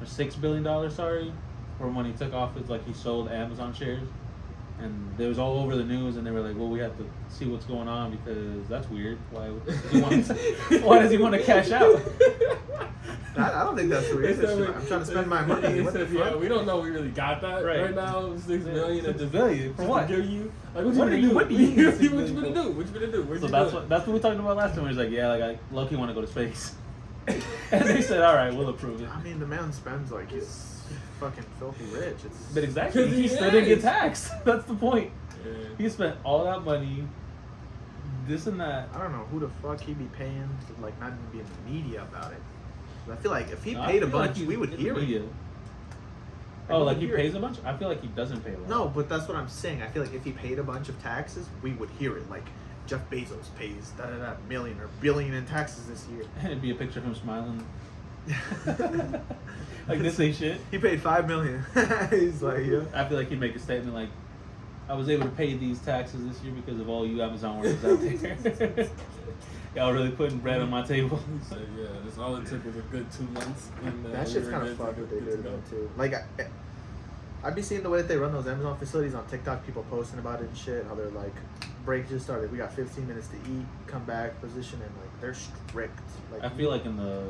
$6 billion, sorry, from when he took off his he sold Amazon shares, and it was all over the news, and they were like, well, we have to see what's going on because that's weird. Why does he want to cash out? I don't think that's weird. I'm trying to spend my money. He What the said, yeah, fuck? we don't know we really got that right, Right. now. 6 million and $6 billion for just what? to give you. Like, What do you what need $6 you million gonna for? do? What you gonna do? Where'd So you that's do it? what we talked about last time. He was like, yeah, like I low-key want to go to space, and they said, all right, we'll approve it. I mean, the man spends like he's fucking filthy rich. It's But exactly, 'Cause he he still didn't get is. taxed. That's the point. Yeah. He spent all that money, this and that. I don't know who the fuck he be paying to not even be in the media about it. I feel like if he No, I paid a feel like bunch, he's we would in the hear it. media. Like, Oh, we like would he hear pays it. a bunch? I feel like he doesn't pay a lot. No, but that's what I'm saying. I feel like if he paid a bunch of taxes, we would hear it. Like Jeff Bezos pays million or billion in taxes this year. And it'd be a picture of him smiling. Like this ain't shit. He paid $5 million. He's like, yeah. I feel like he'd make a statement like, I was able to pay these taxes this year because of all you Amazon workers out there. Y'all really putting bread on my table. He said, yeah, that's all it took was a good 2 months. And, That we shit's were kind good of to fucked go- what they good to did go. though too. Like, I'd be seeing the way that they run those Amazon facilities on TikTok. People posting about it and shit. How they're like, break just started. We got 15 minutes to eat. Come back, position, and like they're strict. Like I feel like in the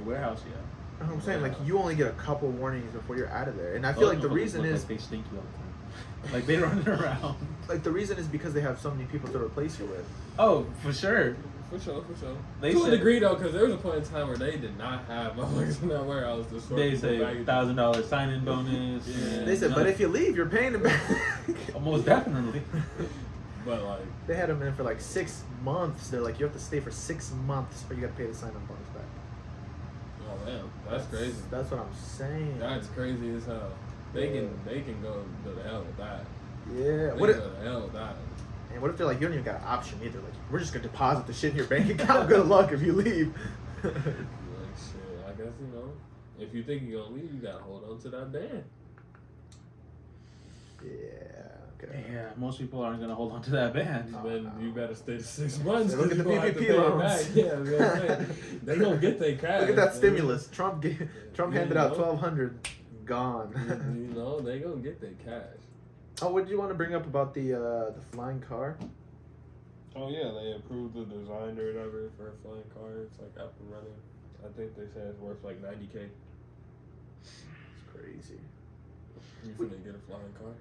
warehouse, yeah. You know what I'm saying, like you only get a couple warnings before you're out of there, and I feel like the reason is like they stink you all the time. Like they run around. like the reason is because they have so many people to replace you with. Oh, for sure. For sure. They To a said- degree though, because there was a point in time where they did not have motherfuckers in that warehouse to sort They people say back. $1,000 sign-in bonus. Yeah. and They said, but if you leave, you're paying them back. most definitely. But like, They had them in for like 6 months. They're like, you have to stay for 6 months, or you got to pay the sign-on bonus back. oh man, that's crazy. That's what I'm saying. That's crazy as hell. They Yeah. can go to the hell with that. Yeah. They What can if, go to hell with that. and what if they're like, you don't even got an option either? Like, we're just gonna deposit the shit in your bank account. Good luck if you leave. You're like shit. I guess if you think you're gonna leave, you gotta hold on to that band. Yeah. Okay. Yeah, most people aren't gonna hold on to that band. Oh, Then no. you better stay to 6 months. Look at 'cause the you gonna have to PPP pay it loans. back. Yeah, I was gonna say, they gonna get their cash. Look at that man. stimulus. Trump Yeah, handed you out know? $1,200. Gone. You know, they gonna get their cash. Oh, what did you want to bring up about the flying car? Oh yeah, they approved the design or whatever for a flying car. It's like up and running. I think they said it's worth like $90K. It's crazy. You finna get a flying car?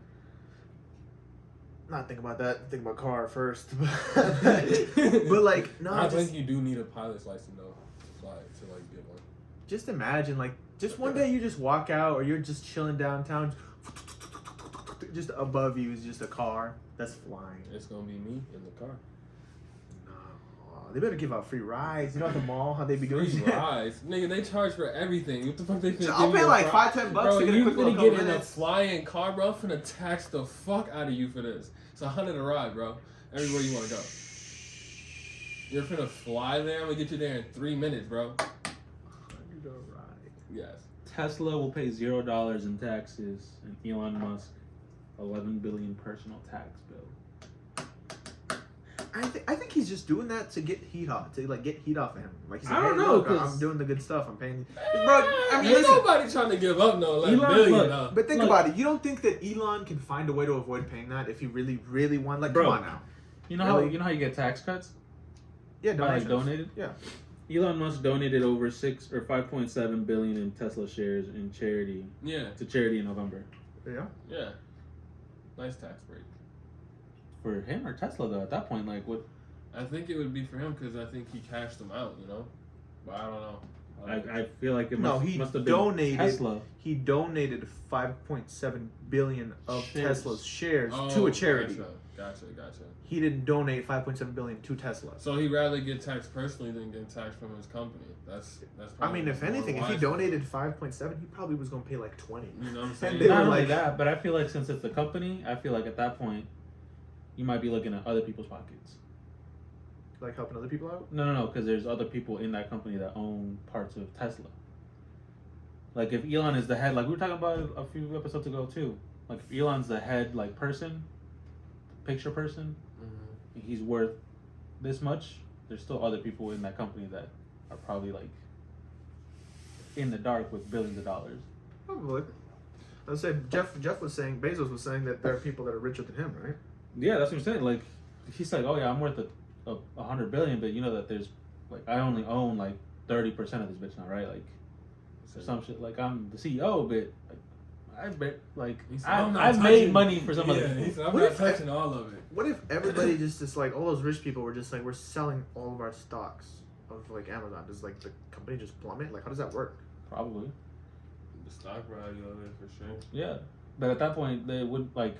Not think about that. Think about car first. But like, no, I just, think you do need a pilot's license though to fly to like get one. just imagine like just one day you just walk out or you're just chilling downtown. Just above you is just a car that's flying. It's gonna be me in the car. No, they better give out free rides. You know at the mall how they be doing Free shit? rides, nigga. They charge for everything. What the fuck they finna I'll give pay you a like fri- $5-10 Bro, to get a you quick little finna couple get in a minutes. flying car, bro. Finna tax the fuck out of you for this. It's $100 a ride, bro. Everywhere you wanna go. You're finna fly there. I'm gonna get you there in 3 minutes, bro. Yes. Tesla will pay $0 in taxes, and Elon Musk $11 billion personal tax bill. I think he's just doing that to get heat off, to like get heat off of him. Like he's like, I don't hey, know, look, 'cause- I'm doing the good stuff. I'm paying. Bro, I mean, Ain't listen. nobody trying to give up no 11 Elon, billion. look, though. But think Look. about it. You don't think that Elon can find a way to avoid paying that if he really, really wanted? Like, Bro, come on now. You know Really? how you get tax cuts? Yeah, By, like, donations. donated? Yeah. Elon Musk donated over 5.7 billion in Tesla shares in charity Yeah. to charity in November. Yeah. Yeah. Nice tax break. For him or Tesla though? At that point, like what? I think it would be for him because I think he cashed them out, you know? But I don't know. I feel like it No, must, he must have been donated. Tesla. He donated 5.7 billion of Shares. Tesla's shares to a charity. Gotcha. He didn't donate 5.7 billion to Tesla. So he'd rather get taxed personally than get taxed from his company. That's. I mean, if more anything, if he wise. donated 5.7, he probably was gonna pay like 20. You know what I'm And saying? they Not were only like- that, but I feel like since it's a company, I feel like at that point, you might be looking at other people's pockets. Like helping other people out. No, because there's other people in that company that own parts of Tesla. Like if Elon is the head, like we were talking about a few episodes ago too. Like if Elon's the head, like person, picture person, he's worth this much. There's still other people in that company that are probably like in the dark with billions of dollars. Probably. I would say Jeff was saying, Bezos was saying that there are people that are richer than him, right? Yeah, that's what I'm saying. Like he's like, oh yeah, I'm worth a 100 billion, but you know that there's like I only own like 30% of this bitch now, right? Like or some shit. Like I'm the CEO, but like I bet like I've made money for some other people. I'm What not if- touching all of it. What if everybody just like all those rich people were just like, we're selling all of our stocks of like Amazon? Does like the company just plummet? Like how does that work? Probably. The stock value of it for sure. Yeah, but at that point they would like.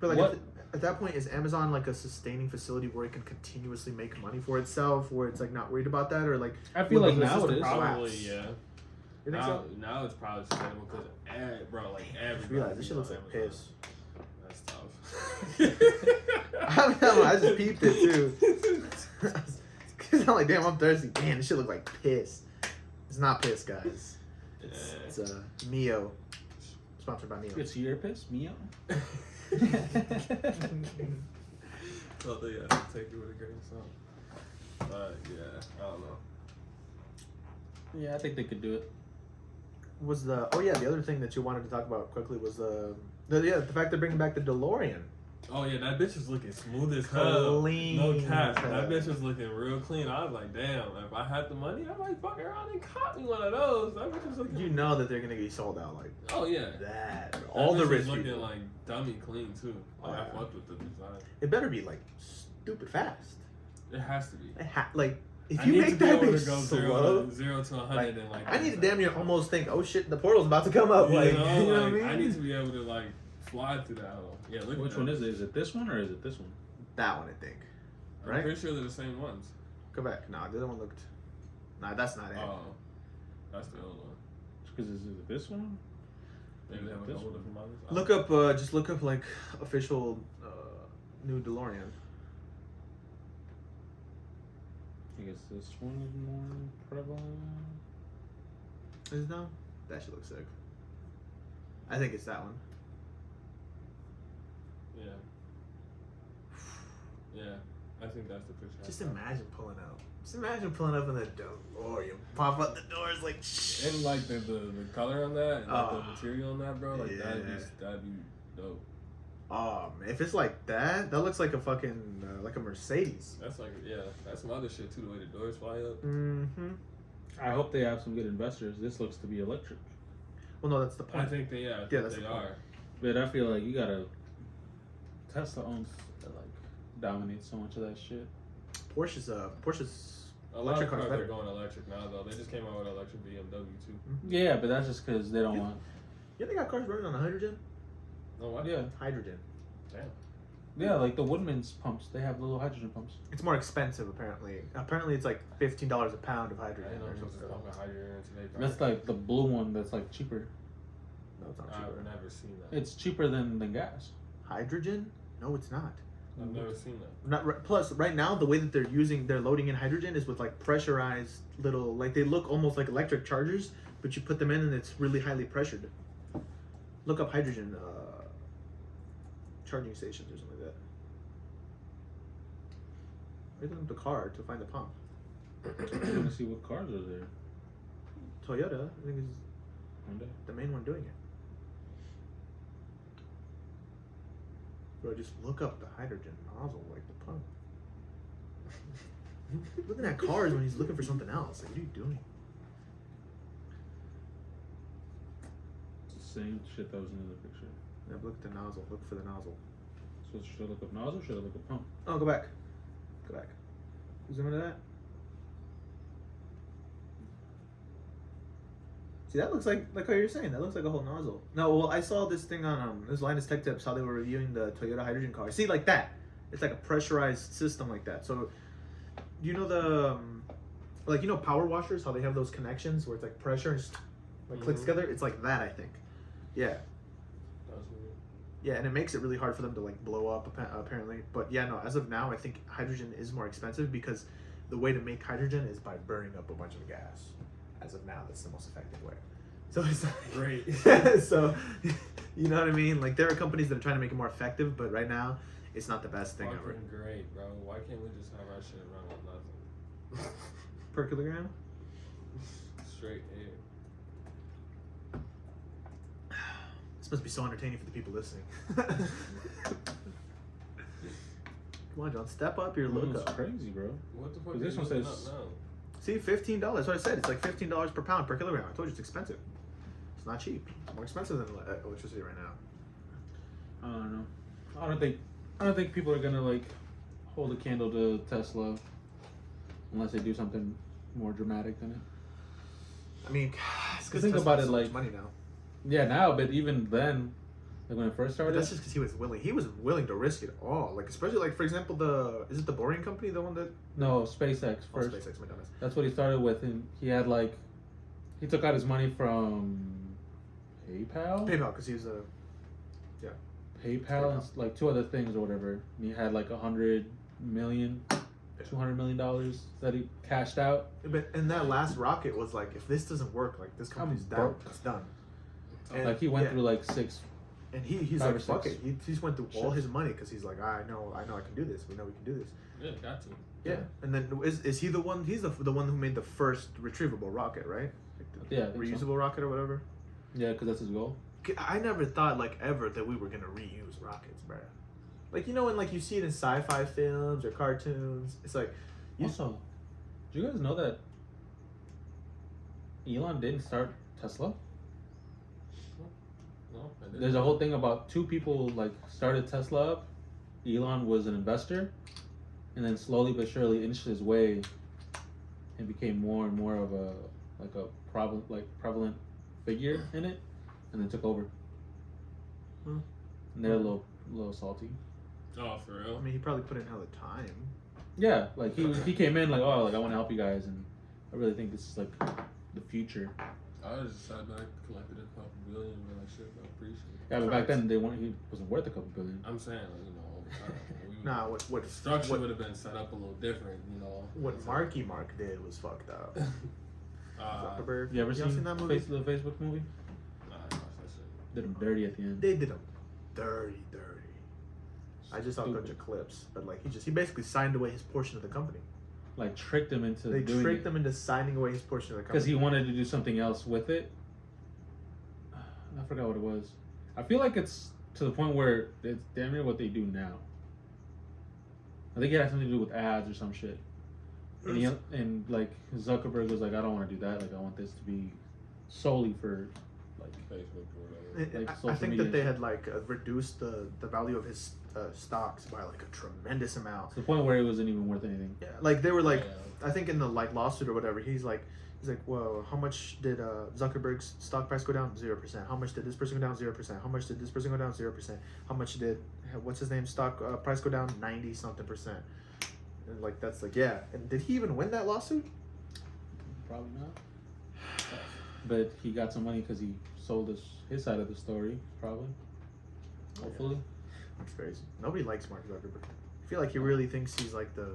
But like What? at that point, is Amazon like a sustaining facility where it can continuously make money for itself, where it's like not worried about that, or like I feel would like the now it system is. collapse? Probably, yeah. You think so? Now it's probably sustainable because, bro, like I just everybody. realized this shit looks like piss. That's tough. I just peeped it too. Cause I'm like, damn, I'm thirsty. Damn, this shit look like piss. It's not piss, guys. It's Mio, sponsored by Mio. It's your piss, Mio. Well, they take it with a grain of salt. But yeah, I don't know. Yeah, I think they could do it. Was the the other thing that you wanted to talk about quickly was the fact they're bringing back the DeLorean. Oh yeah, that bitch was looking smooth as hell. Clean. No cap. That bitch was looking real clean. I was like, damn, if I had the money, I might fuck around and cop me one of those. That bitch was looking. You know that they're gonna get sold out like Oh yeah. that. That All the bitch rich was looking people. like dummy clean too. Like Oh, I yeah. fucked with the design. It better be like stupid fast. It has to be. Like if I you need make to be that able bitch to go slow, zero to 100 like, and like. I need to damn near almost think, oh shit, the portal's about to come up. You Like, know, you know what I like, mean? I need to be able to like fly through that hole. Yeah, look. Which at one that. is it? Is it this one or is it this one? That one, I think. I'm Right? pretty sure they're the same ones. Go back. Nah, the other one looked. Nah, that's not it. Oh, that's the old one. Because is it this one? Maybe they have a This couple one. different models. Look up, just look up like official new DeLorean. I guess this one is more prevalent. Is it now? That should look sick. I think it's that one. Yeah. Yeah, I think that's the picture. Just imagine pulling out. Just imagine pulling up in the DeLorean. Pop out the doors like shh. And like the color on that, and like Oh. the material on that, bro. Like that'd Yeah. be dope. Oh man, if it's like that, that looks like a fucking like a Mercedes. That's like that's some other shit too. The way the doors fly up. Mm-hmm. I hope they have some good investors. This looks to be electric. Well, no, that's the I point. think they that's they the point. are. But I feel like you gotta. Tesla owns like dominates so much of that shit. Porsche's A lot electric of car's cars better. are going electric now, though. They just came out with an electric BMW too. Yeah, but that's just because they don't want. Yeah, they got cars running on hydrogen. No, what? Yeah, Hydrogen. Damn. yeah, like the Woodman's pumps. They have little hydrogen pumps. It's more expensive apparently. Apparently, it's like $15 a pound of I hydrogen. didn't know or it was something. pumping hydrogen today. That's like the blue one. That's like cheaper. No, it's not cheaper. I've never seen that. It's cheaper than gas. Hydrogen? No, it's not. I've never seen that. Plus, right now the way that they're loading in hydrogen is with like pressurized little, like they look almost like electric chargers, but you put them in and it's really highly pressured. Look up hydrogen charging stations or something like that. Look up the car to find the pump. I want to see what cars are there. Toyota, I think, is Hyundai. the main one doing it. Bro, just look up the hydrogen nozzle, like the pump. looking at cars when he's looking for something else. Like, what are you doing? It's the same shit that was in the other picture. Yeah, look at the nozzle. Look for the nozzle. So should I look up nozzle or should I look up pump? Oh, go back. Go back. Zoom into that. See, that looks like how you're saying. That looks like a whole nozzle. No, well, I saw this thing on this Linus Tech Tips, how they were reviewing the Toyota hydrogen car. See, like that. It's like a pressurized system like that. So, you know the, like, you know power washers, how they have those connections where it's like pressure and just like clicks together? It's like that, I think. Yeah. That's weird. Yeah, and it makes it really hard for them to like blow up apparently. But yeah, no, as of now, I think hydrogen is more expensive because the way to make hydrogen is by burning up a bunch of gas. As of now, that's the most effective way. So it's like, Great. so, you know what I mean? Like, there are companies that are trying to make it more effective, but right now, it's not the best thing ever. Fucking great, bro. Why can't we just have our shit run on nothing? Per kilogram? Straight air. This must be so entertaining for the people listening. Come on, John, step up your It's lookup. crazy, bro. What the fuck? This are one you looking says- up now? See, $15. That's what I said. It's like $15 per pound per kilogram. I told you it's expensive. It's not cheap. It's more expensive than electricity right now. I don't know. I don't think people are gonna like hold a candle to Tesla unless they do something more dramatic than it. I mean, it's because Think about it like- money now. Yeah, now, but even then, like when it first But started. that's just because he was willing. He was willing to risk it all. Like, especially like, for example, is it the Boring Company, the one that? No, SpaceX Oh, first. SpaceX, my dumbass. That's what he started with, and he had like, he took out his money from PayPal. PayPal, because he's a. PayPal and like two other things or whatever. And he had like $100 million, $200 million that he cashed out. But and that last rocket was like, if this doesn't work, like this company's down. broke. It's done. And, Like he went through like six. And he's 5 like, or fuck 6 it. He just went through all his money because he's like, I know I can do this. We know we can do this. Yeah, got to. Yeah. And then is he the one? He's the one who made the first retrievable rocket, right? Like the Yeah, I think so. reusable rocket or whatever. Yeah, because that's his goal. I never thought like ever that we were gonna reuse rockets, bruh. Like, you know, when like you see it in sci-fi films or cartoons, it's like Also, do you guys know that Elon didn't start Tesla? No, I didn't. There's a whole thing about two people like started Tesla up. Elon was an investor, and then slowly but surely inched his way and became more and more of a prevalent figure in it, and then took over. Hmm. And they're a little salty. Oh, for real? I mean, he probably put in hella time. Yeah, like he came in like, oh, like I want to help you guys, and I really think this is like the future. I was just sad that I collected a couple billion, but like shit, I appreciate it. Yeah, but back then he wasn't worth a couple billion. I'm saying, like, you know, over time. Nah, what The structure would have been set up a little different, you know. what Marky Mark did was fucked up. Zuckerberg. You ever Y'all seen that movie? the Facebook movie? Nah, I watched that shit. Did him dirty at the end. They did him dirty. I just saw a bunch of clips, but like he basically signed away his portion of the company. Like tricked him into They doing tricked it. him into signing away his portion of the Because company. he wanted to do something else with it. I forgot what it was. I feel like it's to the point where it's damn near what they do now. I think it has something to do with ads or some shit. And like Zuckerberg was like, I don't want to do that. Like I want this to be solely for like Facebook or whatever. like I social think media that they shit. had like reduced the value of his stocks by like a tremendous amount. to the point where it wasn't even worth anything. Yeah, like they were like, Yeah. I think in the like lawsuit or whatever, he's like, well, how much did Zuckerberg's stock price go down? 0%. How much did this person go down? 0%. How much did this person go down? 0%. How much did what's his name stock price go down? 90 something percent. And like that's like, yeah. And did he even win that lawsuit? Probably not. But he got some money because he sold his side of the story, probably. Hopefully. That's crazy. Nobody likes Mark Zuckerberg. I feel like he really thinks he's like the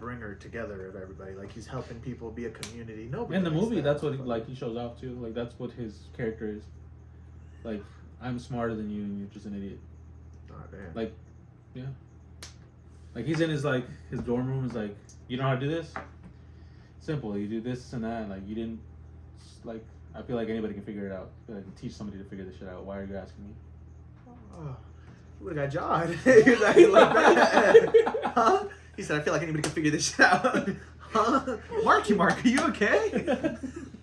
bringer together of everybody. Like he's helping people be a community. Nobody. In the likes movie, that. that's what he shows off to. Like that's what his character is. Like I'm smarter than you, and you're just an idiot. Oh, damn. Like, yeah. Like he's in his dorm room. Is like, you know how to do this? Simple. You do this and that. Like you didn't. Like I feel like anybody can figure it out. I feel like I can teach somebody to figure this shit out. Why are you asking me? Oh, you would have got Jhoan. He was acting like that. Huh? He said, I feel like anybody can figure this shit out. Huh? Marky Mark, are you okay?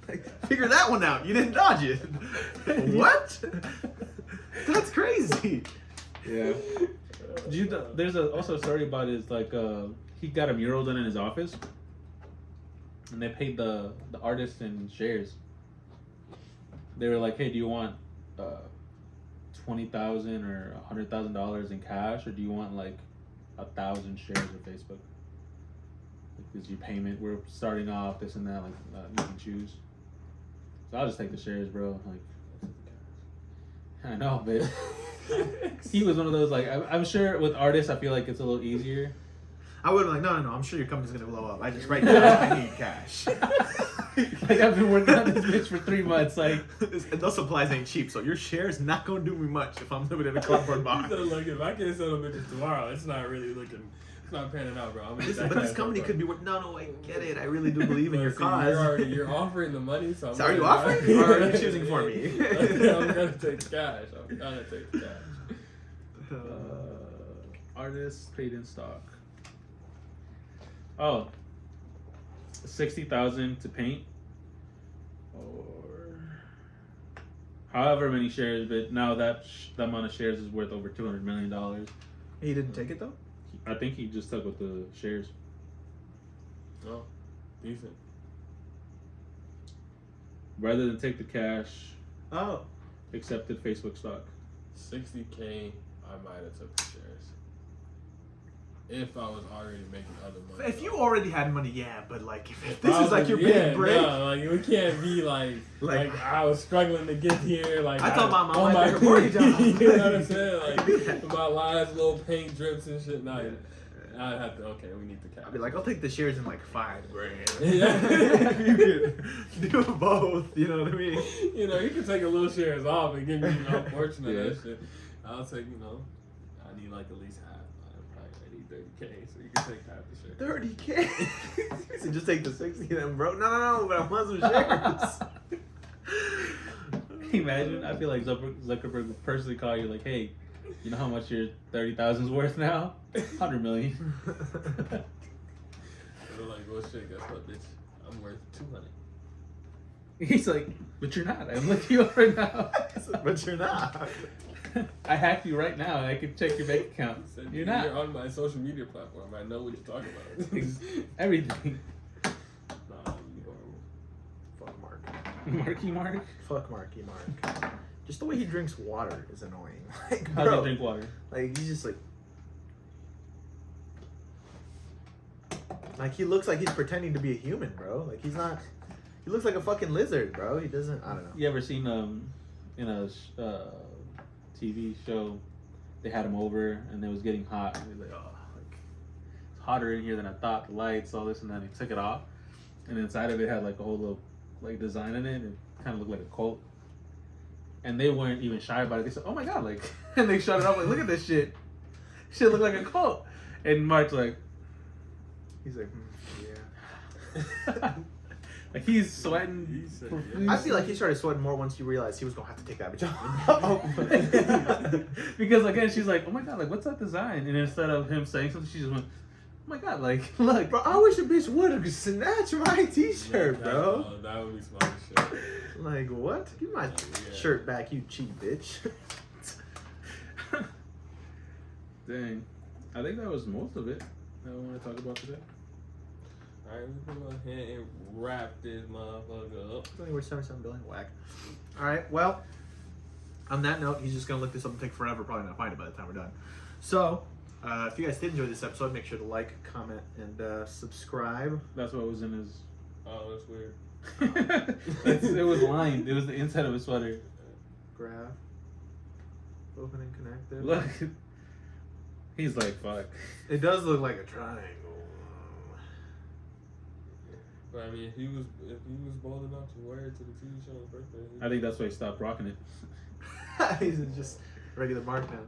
Like, figure that one out. You didn't dodge it. What? That's crazy. Yeah. There's also a story about his, like, he got a mural done in his office. And they paid the artist in shares. They were like, hey, do you want $20,000 or $100,000 in cash, or do you want like 1,000 shares of Facebook? Like, this is your payment. We're starting off this and that. Like, you can choose. So I'll just take the shares, bro. Like, I know, but he was one of those. Like, I'm sure with artists, I feel like it's a little easier. I would have been like, no, I'm sure your company's gonna blow up. I just right now I need cash. Like, I've been working on this bitch for 3 months. Like, and those supplies ain't cheap, so your share's not gonna do me much if I'm living in a cardboard box. So, like, if I can't sell them bitches tomorrow, it's not really looking. It's not panning out, bro. Listen, but this company could be worth. No, I get it. I really do believe in your See, cause. You're offering the money, so. So are you offering, or are you choosing for me? I'm gonna take the cash. I'm gonna take the cash. Artists paid in stock. Oh, 60,000 to paint, or however many shares. But now that amount of shares is worth over $200 million. He didn't take it though. I think he just stuck with the shares. Oh, decent. Rather than take the cash, Oh, accepted Facebook stock. $60K, I might have took the shares. If I was already making other money. if you already had money, yeah. But like, if this is like your big break, no, like we can't be like I was struggling to get here. Like I told my mom on I had a mortgage on. You know what I'm saying? Like my last little paint drips and shit. Now I'd have to. Okay, we need the cash. I'd be like, I'll take the shares in like $5,000. Yeah. If you could do both, you know what I mean? You know, you can take a little shares off and give me a portion of Yeah. that shit. I'll take, I need like at least half. I need 30K, so you can take half the share. 30K. So just take the 60 then, bro. No, but I want some shares. Imagine, I feel like Zuckerberg would personally call you like, hey, you know how much your 30,000 is worth now? 100 million. They're like, well, shit, guess what, bitch? I'm worth 200. He's like, but you're not. I'm looking you up right now. But you're not. I hacked you right now, and I can check your bank account. You're not. You're on my social media platform. I know what you're talking about. Everything. Nah, you horrible. Fuck Mark. Marky Mark. Fuck Marky Mark. Just the way he drinks water is annoying. Like, How do bro, you drink water? like he's just like he looks like he's pretending to be a human, bro. Like he's not. He looks like a fucking lizard, bro. He doesn't. I don't know. You ever seen in a TV show, they had him over and it was getting hot, and he was like, oh, like it's hotter in here than I thought. The lights, all this, and then he took it off, and inside of it had like a whole little like design in it. And it kind of looked like a cult. And they weren't even shy about it. They said, "Oh my god!" Like, and they shut it up. Like, look at this shit. Shit look like a cult. And Mark's like, He's like, yeah. like he's sweating. He said, profusely. I feel like he started sweating more once he realized he was gonna have to take that bitch off. Because again, she's like, "Oh my god, like what's that design?" And instead of him saying something, she just went, "Oh my god, like look." Bro, I wish a bitch would snatch my t-shirt, bro. That would be smart as shit. Like, what? Give my Yeah. shirt back, you cheap bitch. Dang, I think that was most of it that I want to talk about today. Alright, we can go ahead and wrap this motherfucker up. It's only worth 77 billion. Whack. All right. Well, on that note, he's just gonna look this up and take forever. Probably not find it by the time we're done. So, if you guys did enjoy this episode, make sure to like, comment, and subscribe. That's what was in his. Oh, that's weird. It was lined. It was the inside of his sweater. Graph. Open and connected. Look, he's like, "Fuck." It does look like a triangle. But I mean, if he was bold enough to wear it to the TV show on his birthday, I think that's why he stopped rocking it. He's just regular Mark now.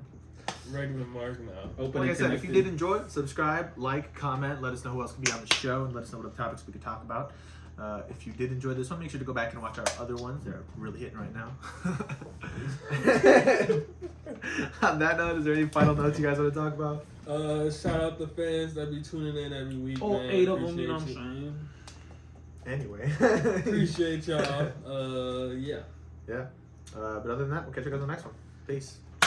regular Mark now. Open Like I and said, if you connected. did enjoy it, subscribe, like, comment, let us know who else could be on the show, and let us know what other topics we could talk about. If you did enjoy this one, make sure to go back and watch our other ones. They're really hitting right now. On that note, is there any final notes you guys want to talk about? Shout out the fans that be tuning in every week. Oh, man. 8 of them, you know what I'm Appreciate saying? Anyway. Appreciate y'all. Yeah. Yeah. But other than that, we'll catch you guys on the next one. Peace.